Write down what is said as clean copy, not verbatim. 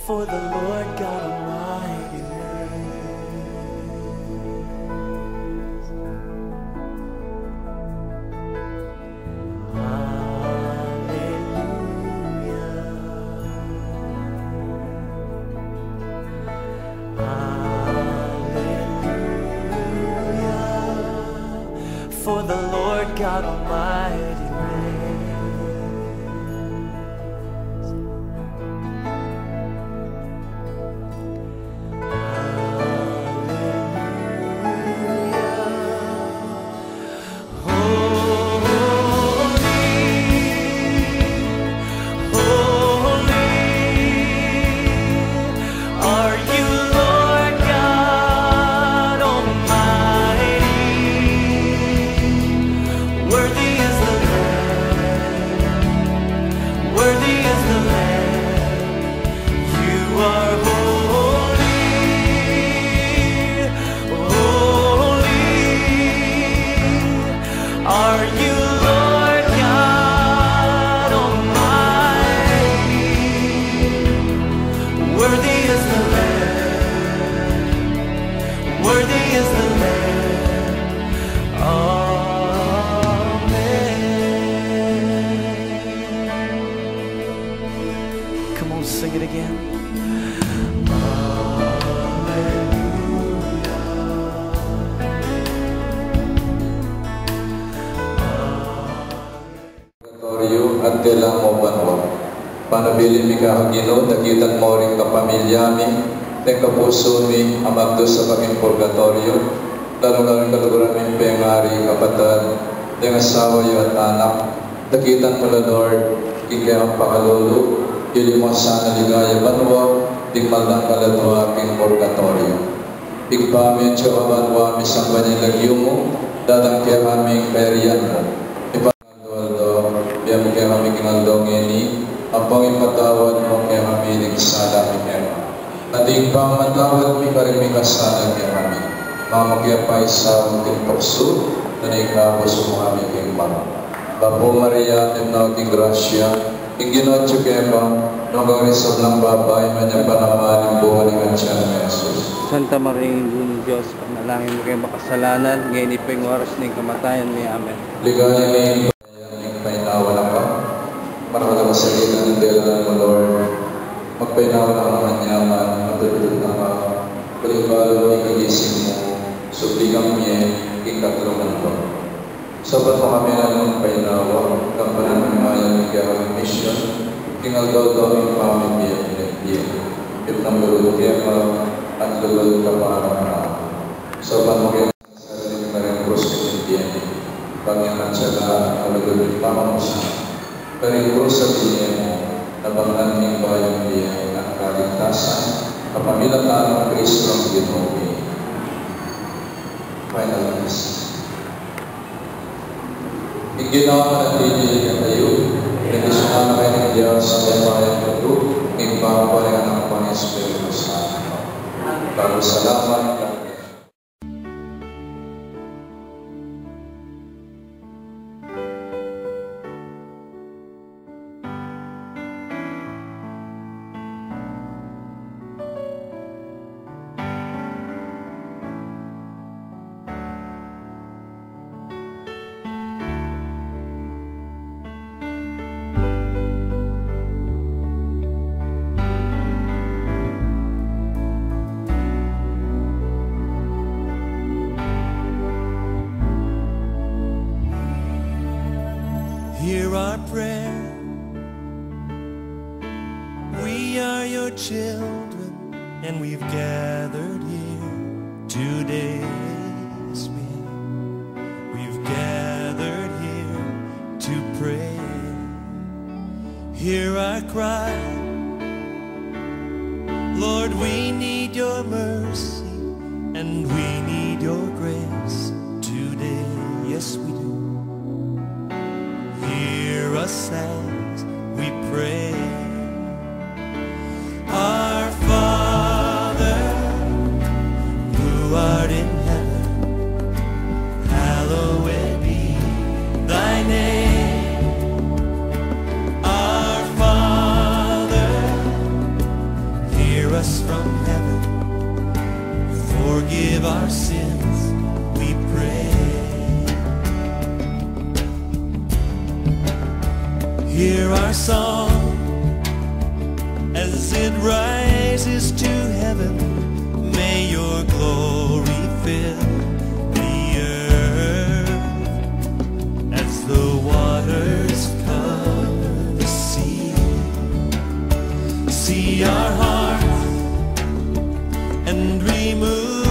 for the Lord God Almighty reigns. Hallelujah. Hallelujah. For the Lord God Almighty reigns. Sing it again. Purgatorio at kailang mo banwa. Panabili mi ka Ginoo, dakitan mo rin kapamilya mi, ten kapuso mi amagdo sa kaming purgatorio, lalo-lalo kaluguran mi pengari kapatid, ten asawa yo at anak, dakitan mo la Lord, ikayang pakalolo, ili mo sana ligaya banwa, tingmalang kaladwa aking purgatorio. Igpamin siya kabanwa mi sa kanyang mo, dadang kaya aming periyan mo. Ipangaldoldo, biyam kaya kami kinaldong ini, ang pangipatawad mo kaya kami nagsala mi kaya. At igpang matawad mi karin mi kasala kaya kami. Mamagya pa isa mong pagso, na naikabos mo kami kaya pa. Bapo Maria, timnaw king grasya, Inginotyo kaya ba, nagarisod ng babay, manyang panaman ng buwan ng Ansyan ng Jesus. Santa Maria, Ing Diyos, panalangin mo kayo makasalanan, ngayon iping oras ng kamatayan niya. Amen. Ligaya ni Ing painawa na ka, marahal ka sa gita ng dela mo, Lord. Magpainawa na ka manyaman, matulog na ka, palibalo ni kagising mo, subligang niya, ikatlungan ko. Sabat mo kami ng painawa, kampanan ng mayan ng gawang mission, tingal daw yung pamilya pinagbiya. Itang lulog kaya ka at lulog ka para na. Sabat mo kaya sa sarili na rin krus katindiyan. Pangyaman siya na ang lulog yung pamamusa. Pero krus sa diyan mo, nabangan ng bayang diyan ang kaligtasan, kapamilataan ng Kristo ang Ginoo. Final message. Iginawa na natin yung tayo, nagisunan na kayo ng Diyos sa bayang ito, imbang pa rin ang Panginoon Espiritu Santo. Bago salamat, hear our prayer. We are your children, and we've gathered here today. Yes, we've gathered here to pray. Hear our cry. Lord, we need your mercy, and we need your grace today. Yes, we do. Hear us as we pray. Our Father, who art in heaven, hallowed be thy name. Our Father, forgive our sins, we pray. Hear our song as it rises to heaven. May your glory fill the earth as the waters cover the sea. See our hearts and remove